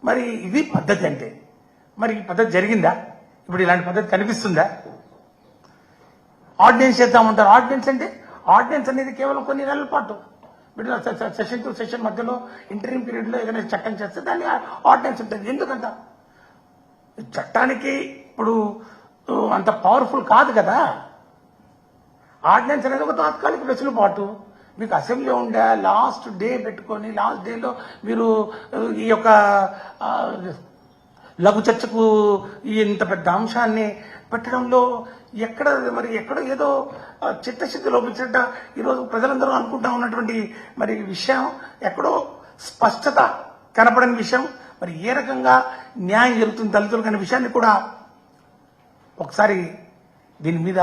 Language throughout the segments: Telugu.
మరి ఇది పద్ధతి అంటే మరి ఈ పద్ధతి జరిగిందా? ఇప్పుడు ఇలాంటి పద్ధతి కనిపిస్తుందా? ఆర్డినెన్స్ చేద్దామంటారు. ఆర్డినెన్స్ అంటే ఆర్డినెన్స్ అనేది కేవలం కొన్ని నెలల పాటు సెషన్ టు సెషన్ మధ్యలో ఇంటర్వ్యూ పీరియడ్ లో ఏదైనా చట్టం చేస్తే దాన్ని ఆర్డినెన్స్ ఉంటుంది. ఎందుకంట చట్టానికి ఇప్పుడు అంత పవర్ఫుల్ కాదు కదా. ఆర్డినెన్స్ అనేది ఒక తాత్కాలిక వెసులుబాటు. మీకు అసెంబ్లీ ఉండే లాస్ట్ డే పెట్టుకొని లాస్ట్ డేలో మీరు ఈ యొక్క లఘు చర్చకు ఇంత పెద్ద అంశాన్ని పెట్టడంలో ఎక్కడో ఏదో చిత్తశుద్ధి లోపించినట్ట ఈరోజు ప్రజలందరూ అనుకుంటా ఉన్నటువంటి మరి విషయం ఎక్కడో స్పష్టత కనపడని విషయం. మరి ఏ రకంగా న్యాయం జరుగుతుంది దళితులకు అనే విషయాన్ని కూడా ఒకసారి దీని మీద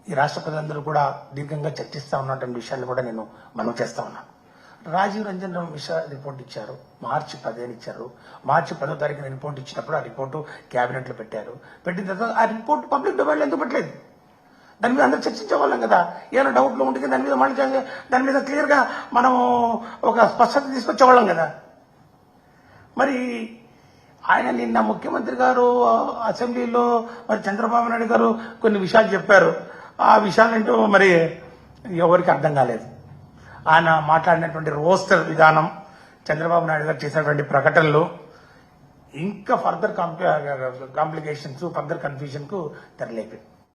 ఈ రాష్ట్ర ప్రజలందరూ కూడా దీర్ఘంగా చర్చిస్తా ఉన్నటువంటి విషయాన్ని కూడా నేను మనం చేస్తా ఉన్నాను. రాజీవ్ రంజన్ రిపోర్ట్ ఇచ్చారు, మార్చి 15 ఇచ్చారు. మార్చి 10వ తారీఖున రిపోర్ట్ ఇచ్చినప్పుడు ఆ రిపోర్టు క్యాబినెట్ లో పెట్టారు. పెట్టిన తర్వాత ఆ రిపోర్ట్ పబ్లిక్ డొమైన్ ఎందుకు పెట్టలేదు? దాని మీద అందరూ చర్చించేవాళ్ళం కదా. ఏమైనా డౌట్లు ఉంటే దాని మీద మళ్ళీ దాని మీద క్లియర్ గా మనం ఒక స్పష్టత తీసుకొచ్చేవాళ్ళం కదా. మరి ఆయన నిన్న ముఖ్యమంత్రి గారు అసెంబ్లీలో మరి చంద్రబాబు నాయుడు గారు కొన్ని విషయాలు చెప్పారు. ఆ విషయాలేంటో మరి ఎవరికి అర్థం కాలేదు. ఆయన మాట్లాడినటువంటి రోస్టర్ విధానం, చంద్రబాబు నాయుడు గారు చేసినటువంటి ప్రకటనలు ఇంకా ఫర్దర్ కాంప్లికేషన్స్, ఫర్దర్ కన్ఫ్యూజన్ కు తెరలేపాయి.